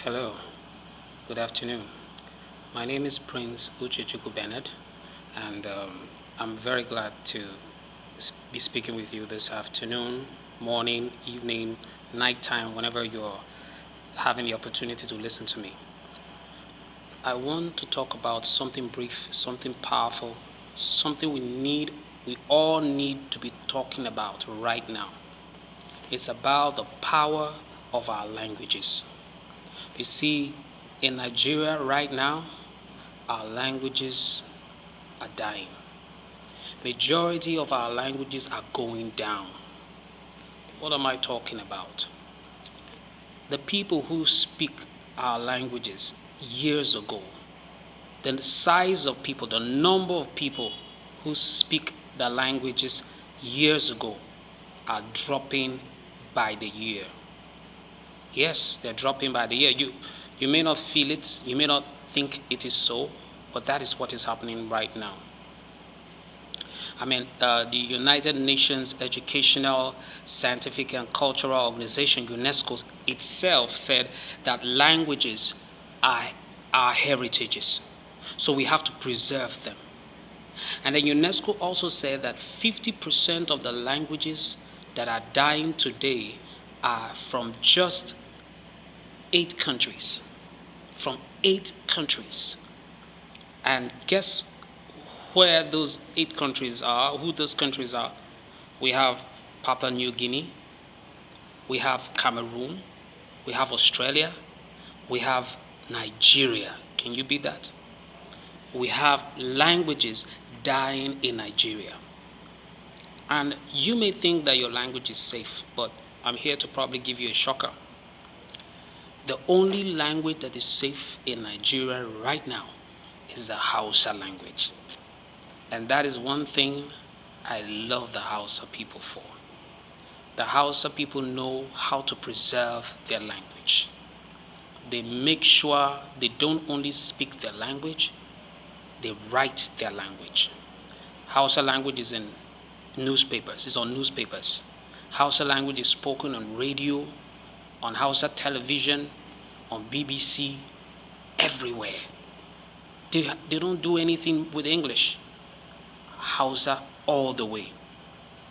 Hello, good afternoon. My name is Prince Uchechukwu Bennett, and I'm very glad to be speaking with you this afternoon, morning, evening, nighttime, whenever you're having the opportunity to listen to me. I want to talk about something brief, something powerful, something we all need to be talking about right now. It's about the power of our languages. You see, in Nigeria right now, our languages are dying. Majority of our languages are going down. What am I talking about? The people who speak our languages years ago, the size of people, the number of people who speak the languages years ago are dropping by the year. Yes, they're dropping by the year. You may not feel it, you may not think it is so, but that is what is happening right now. The United Nations Educational, Scientific, and Cultural Organization, UNESCO, itself said that languages are our heritages. So we have to preserve them. And then UNESCO also said that 50% of the languages that are dying today are from just 8 countries. From 8 countries. And guess where those 8 countries are, who those countries are? We have Papua New Guinea, we have Cameroon, we have Australia, we have Nigeria. Can you beat that? We have languages dying in Nigeria. And you may think that your language is safe, but I'm here to probably give you a shocker. The only language that is safe in Nigeria right now is the Hausa language. And that is one thing I love the Hausa people for. The Hausa people know how to preserve their language. They make sure they don't only speak their language, they write their language. Hausa language is in newspapers, it's on newspapers. Hausa language is spoken on radio, on Hausa television, on BBC, everywhere. They don't do anything with English. Hausa all the way.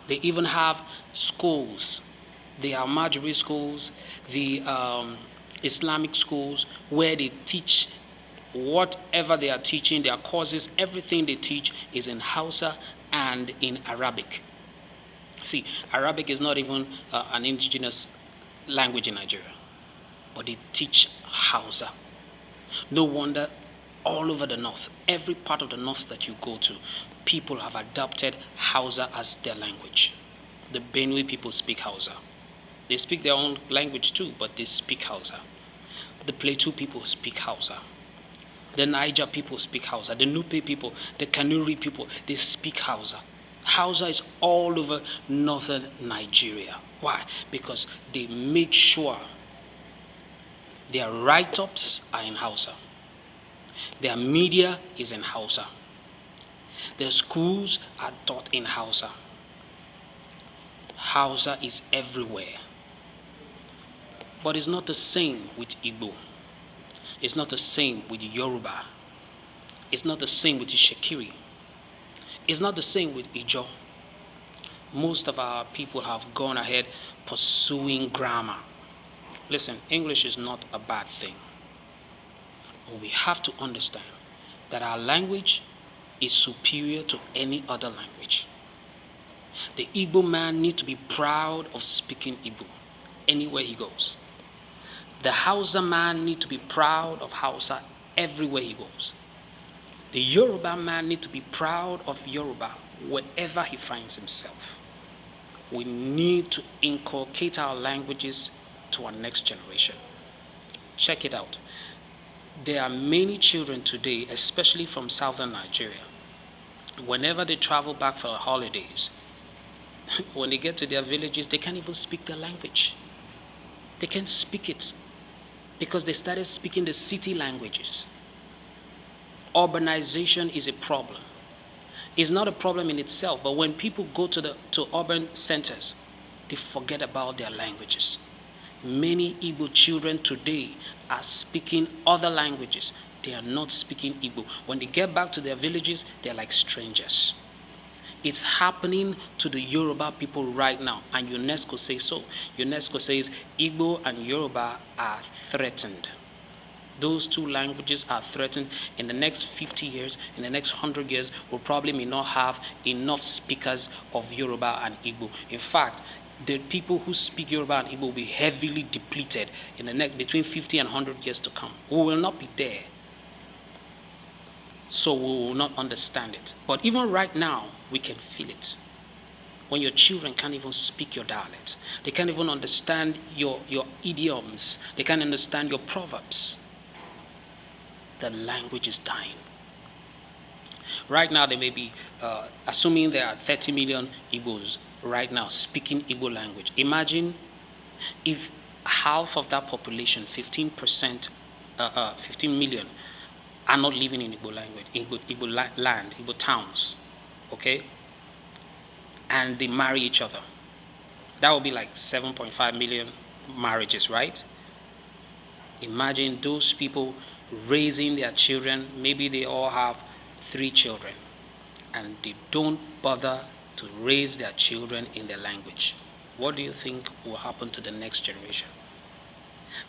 They even have schools. They have Majuri schools, the Islamic schools, where they teach whatever they are teaching, their courses, everything they teach is in Hausa and in Arabic. See, Arabic is not even an indigenous language in Nigeria, but they teach Hausa. No wonder all over the north, every part of the north that you go to, people have adopted Hausa as their language. The Benue people speak Hausa. They speak their own language too, but they speak Hausa. The Plateau people speak Hausa. The Niger people speak Hausa. The Nupe people, the Kanuri people, they speak Hausa. Hausa is all over northern Nigeria. Why? Because they make sure their write-ups are in Hausa. Their media is in Hausa. Their schools are taught in Hausa. Hausa is everywhere. But it's not the same with Igbo. It's not the same with Yoruba. It's not the same with Itshekiri. It's not the same with Ijo. Most of our people have gone ahead pursuing grammar. Listen, English is not a bad thing. But we have to understand that our language is superior to any other language. The Igbo man needs to be proud of speaking Igbo anywhere he goes. The Hausa man needs to be proud of Hausa everywhere he goes. The Yoruba man needs to be proud of Yoruba wherever he finds himself. We need to inculcate our languages to our next generation. Check it out. There are many children today, especially from southern Nigeria. Whenever they travel back for the holidays, when they get to their villages, they can't even speak their language. They can't speak it because they started speaking the city languages. Urbanization is a problem. It's not a problem in itself, but when people go to urban centers, they forget about their languages. Many Igbo children today are speaking other languages. They are not speaking Igbo. When they get back to their villages, they're like strangers. It's happening to the Yoruba people right now, and UNESCO says so. UNESCO says Igbo and Yoruba are threatened. Those two languages are threatened. In the next 50 years, in the next 100 years, we probably may not have enough speakers of Yoruba and Igbo. In fact, the people who speak Yoruba and Igbo will be heavily depleted in the next between 50 and 100 years to come. We will not be there. So we will not understand it. But even right now, we can feel it. When your children can't even speak your dialect, they can't even understand your idioms, they can't understand your proverbs. The language is dying. Right now, there may be, assuming there are 30 million Igbos right now speaking Igbo language. Imagine if half of that population, 15%, 15 million, are not living in Igbo language, Igbo land, Igbo towns, okay? And they marry each other. That would be like 7.5 million marriages, right? Imagine those people raising their children. Maybe they all have 3 children, and they don't bother to raise their children in their language. What do you think will happen to the next generation?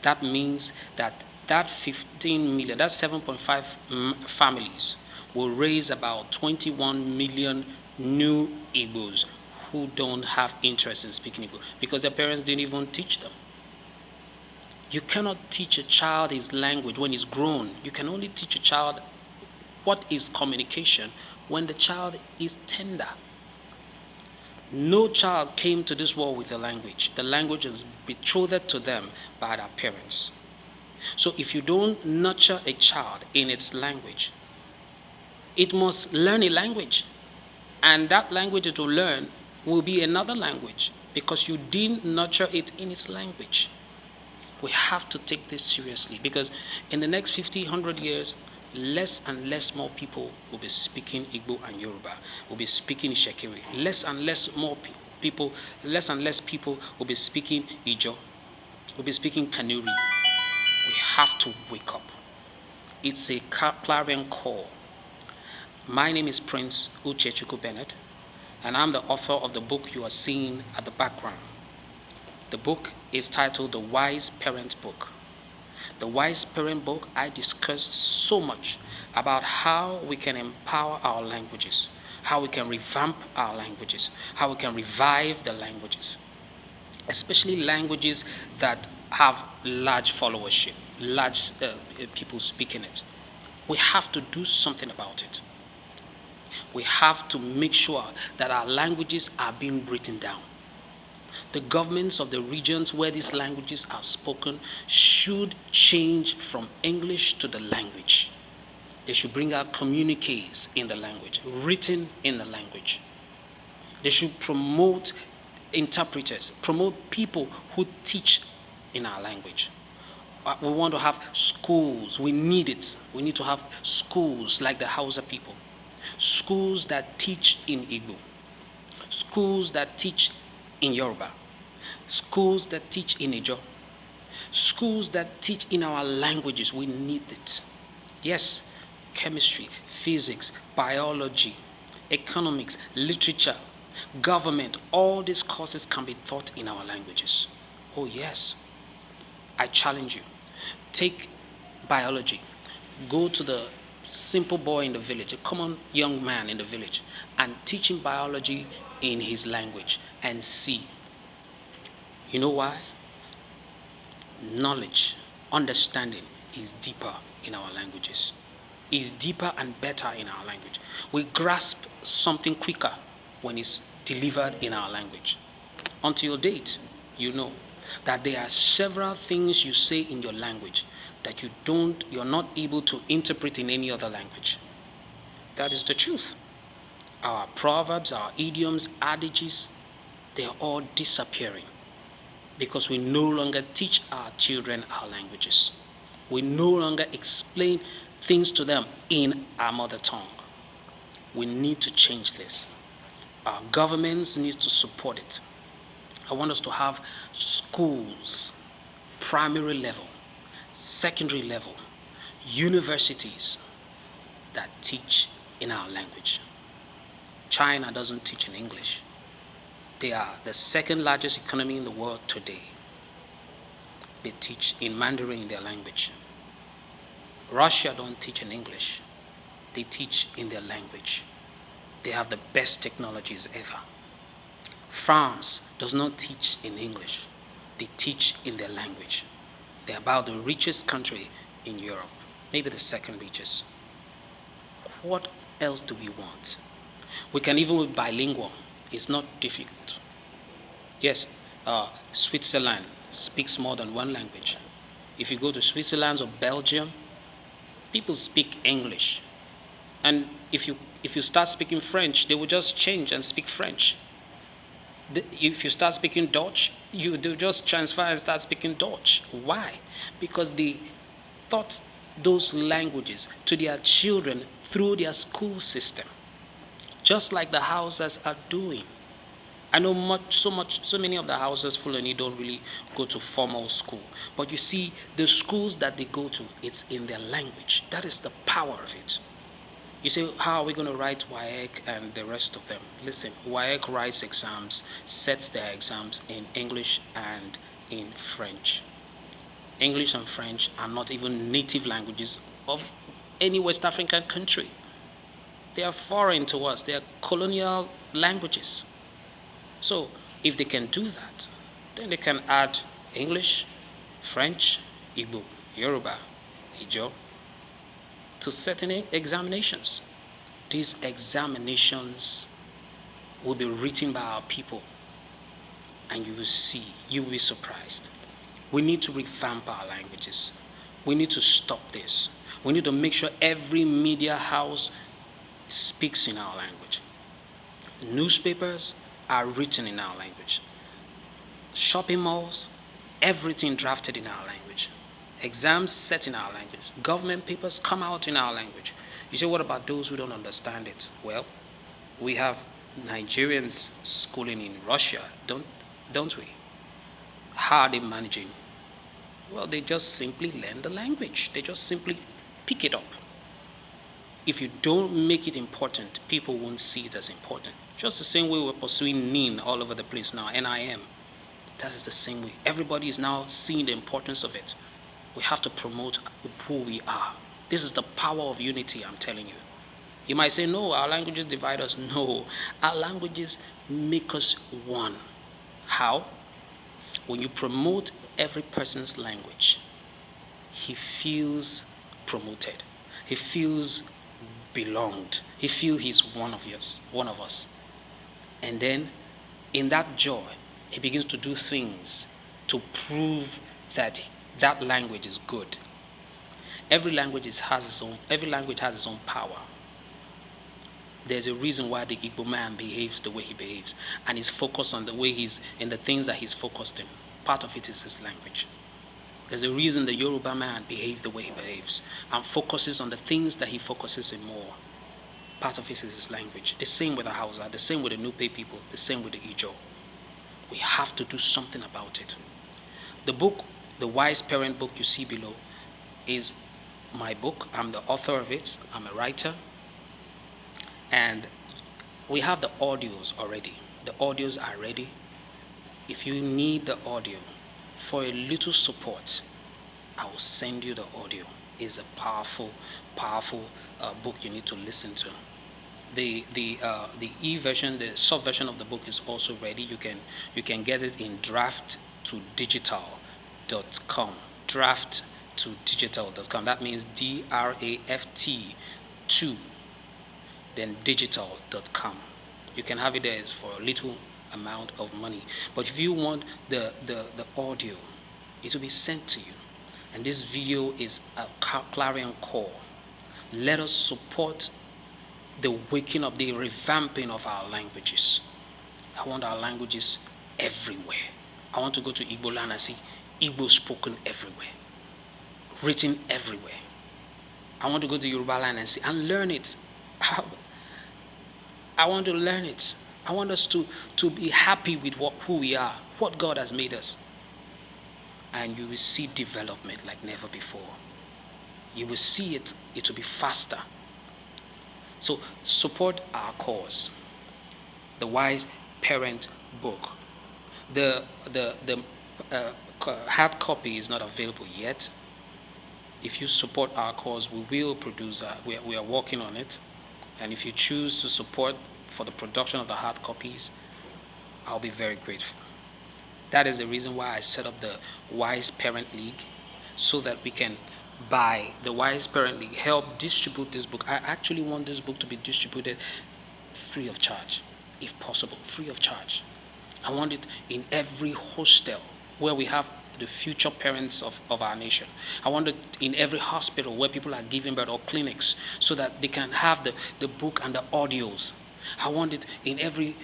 That means that 15 million, that 7.5 families will raise about 21 million new Igbos who don't have interest in speaking Igbo because their parents didn't even teach them. You cannot teach a child his language when he's grown. You can only teach a child what is communication when the child is tender. No child came to this world with a language. The language is betrothed to them by their parents. So if you don't nurture a child in its language, it must learn a language. And that language it will learn will be another language because you didn't nurture it in its language. We have to take this seriously because in the next 50, 100 years, less and less more people will be speaking Igbo and Yoruba, will be speaking Itshekiri. Less and less people will be speaking Ijo, will be speaking Kanuri. We have to wake up. It's a clarion call. My name is Prince Itshekiri Bennett, and I'm the author of the book you are seeing at the background. The book is titled The Wise Parent Book. The Wise Parent Book, I discussed so much about how we can empower our languages, how we can revamp our languages, how we can revive the languages, especially languages that have large followership, large people speaking it. We have to do something about it. We have to make sure that our languages are being written down. The governments of the regions where these languages are spoken should change from English to the language. They should bring out communiques in the language, written in the language. They should promote interpreters, promote people who teach in our language. We want to have schools. We need it. We need to have schools like the Hausa people. Schools that teach in Igbo. Schools that teach in Yoruba, schools that teach in Ijo, schools that teach in our languages. We need it. Yes, chemistry, physics, biology, economics, literature, government, all these courses can be taught in our languages. Oh yes, I challenge you. Take biology, go to the simple boy in the village, a common young man in the village, and teach him biology in his language and see. You know why? Knowledge, understanding is deeper in our languages. Is deeper and better in our language. We grasp something quicker when it's delivered in our language. Until date, you know that there are several things you say in your language that you're not able to interpret in any other language. That is the truth. Our proverbs, our idioms, adages, they are all disappearing because we no longer teach our children our languages. We no longer explain things to them in our mother tongue. We need to change this. Our governments need to support it. I want us to have schools primary level, secondary level, universities that teach in our language. China doesn't teach in English. They are the second largest economy in the world today. They teach in Mandarin in their language. Russia don't teach in English. They teach in their language. They have the best technologies ever. France does not teach in English. They teach in their language. They're about the richest country in Europe, maybe the second richest. What else do we want? We can even be bilingual. It's not difficult. Yes, Switzerland speaks more than one language. If you go to Switzerland or Belgium, people speak English. And if you start speaking French, they will just change and speak French. If you start speaking Dutch, you do just transfer and start speaking Dutch. Why? Because they taught those languages to their children through their school system, just like the Hausas are doing. I know so many of the Hausas Fulani don't really go to formal school, but you see, the schools that they go to, it's in their language. That is the power of it. You say, how are we going to write WAEC and the rest of them? Listen, WAEC writes exams, sets their exams in English and in French. English and French are not even native languages of any West African country. They are foreign to us. They are colonial languages. So if they can do that, then they can add English, French, Igbo, Yoruba, Ijo, to certain examinations. These examinations will be written by our people, and you will see, you will be surprised. We need to revamp our languages. We need to stop this. We need to make sure every media house speaks in our language. Newspapers are written in our language. Shopping malls, everything drafted in our language. Exams set in our language. Government papers come out in our language. You say, what about those who don't understand it? Well, we have Nigerians schooling in Russia, don't we? How are they managing? Well, they just simply learn the language. They just simply pick it up. If you don't make it important, people won't see it as important. Just the same way we're pursuing NIN all over the place now, NIM. That is the same way. Everybody is now seeing the importance of it. We have to promote who we are. This is the power of unity, I'm telling you. You might say, no, our languages divide us. No, our languages make us one. How? When you promote every person's language, he feels promoted. He feels belonged. He feels he's one of us. And then, in that joy, he begins to do things to prove that that language is good. Every language has its own power. There's a reason why the Igbo man behaves the way he behaves, and he's focused on the things that he's focused in. Part of it is his language. There's a reason the Yoruba man behaves the way he behaves and focuses on the things that he focuses in more. Part of it is his language. The same with the Hausa, the same with the Nupe people, the same with the Ijo. We have to do something about it. The book, the Wise Parent book you see below, is my book. I'm the author of it. I'm a writer. And we have the audios already. The audios are ready. If you need the audio for a little support, I will send you the audio. It's a powerful book you need to listen to. The e-version, the soft version of the book is also ready. You can get it in draft2digital.com. Draft2digital.com. That means DRAFT 2, then digital.com. You can have it there for a little amount of money. But if you want the audio, it will be sent to you. And this video is a clarion call. Let us support the waking up, the revamping of our languages. I want our languages everywhere. I want to go to Igbo land and see Igbo spoken everywhere, written everywhere. I want to go to Yoruba land and see and learn it. I want to learn it. I want us to be happy with who we are, what God has made us. and you will see development like never before. You will see it, it will be faster. So support our cause. The Wise Parent book. The hard copy is not available yet. If you support our cause, we will produce that. We are working on it. And if you choose to support for the production of the hard copies, I'll be very grateful. That is the reason why I set up the Wise Parent League, so that we can, by the Wise Parent League, help distribute this book. I actually want this book to be distributed free of charge, if possible, free of charge. I want it in every hostel where we have the future parents of our nation. I want it in every hospital where people are giving birth, or clinics, so that they can have the book and the audios. I want it in every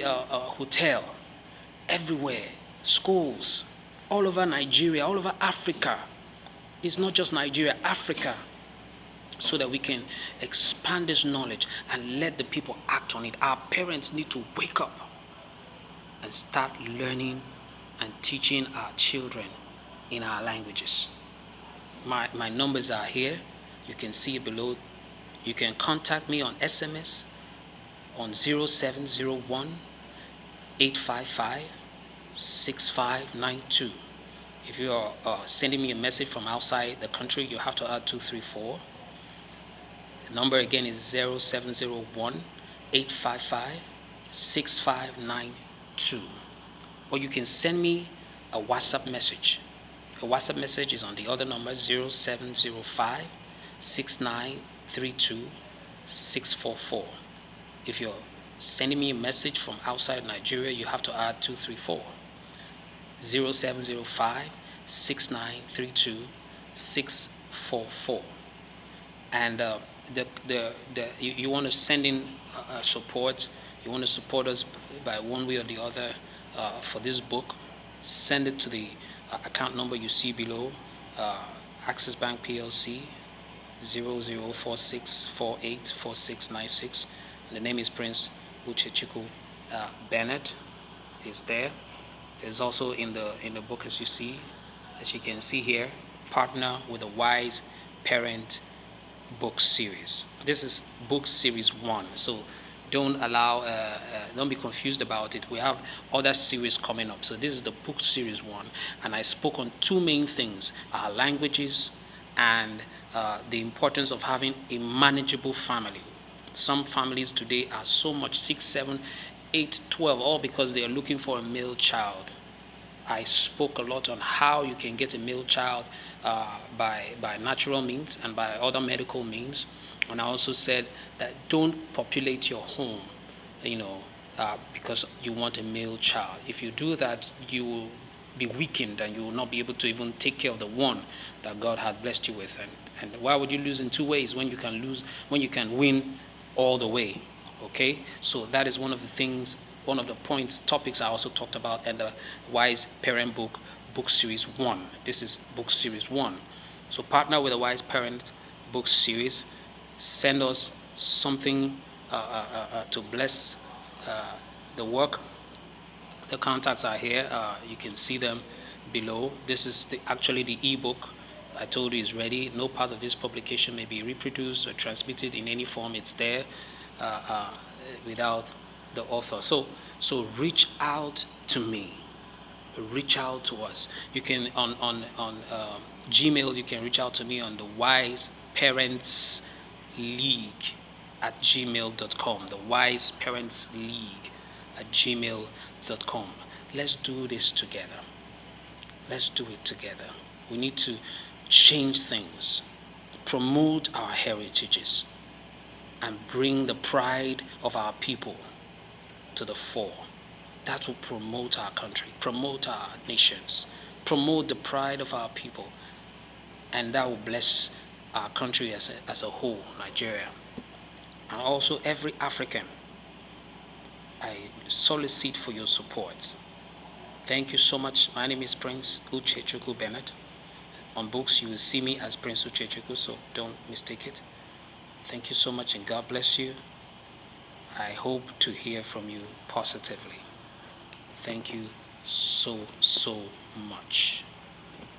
hotel, everywhere, schools, all over Nigeria, all over Africa. It's not just Nigeria, Africa, so that we can expand this knowledge and let the people act on it. Our parents need to wake up and start learning and teaching our children in our languages. My numbers are here. You can see it below. You can contact me on SMS on 0701 855 6592. If you are sending me a message from outside the country, you have to add 234. The number again is 0701 855 6592. Or you can send me a WhatsApp message. A WhatsApp message is on the other number, 0705 6932 644. If you're sending me a message from outside Nigeria, you have to add 234. 0705 6932 644. And you want to send in support. You want to support us by one way or the other for this book. Send it to the account number you see below. Access Bank PLC 0046484696. And the name is Prince Itshekiri Bennett. Is there. It's also in the book, as you can see here. Partner with a Wise Parent book series. This is book series 1. So don't be confused about it. We have other series coming up. So this is the book series 1, and I spoke on two main things: our languages and the importance of having a manageable family. Some families today are so much 6, 7, 8, 12, all because they are looking for a male child. I spoke a lot on how you can get a male child by natural means and by other medical means. And I also said that don't populate your home, because you want a male child. If you do that, you will be weakened and you will not be able to even take care of the one that God had blessed you with. And why would you lose in two ways when you can win all the way? Okay, so that is one of the topics I also talked about in the Wise Parent book series 1. This is book series 1. So partner with the Wise Parent book series. Send us something to bless the work. The contacts are here. You can see them below. This is actually the ebook I told you is ready. No part of this publication may be reproduced or transmitted in any form. It's there without the author. So reach out to me. Reach out to us. You can on Gmail. You can reach out to me on the Wise Parents League at gmail.com. The Wise Parents League at gmail.com. Let's do this together. Let's do it together. We need to change things, promote our heritages, and bring the pride of our people to the fore. That will promote our country, promote our nations, promote the pride of our people, and that will bless our country as a whole, Nigeria. And also every African. I solicit for your support. Thank you so much. My name is Prince Itshekiri Bennett. On books, you will see me as Prince Itshekiri, so don't mistake it. Thank you so much, and God bless you. I hope to hear from you positively. Thank you so much.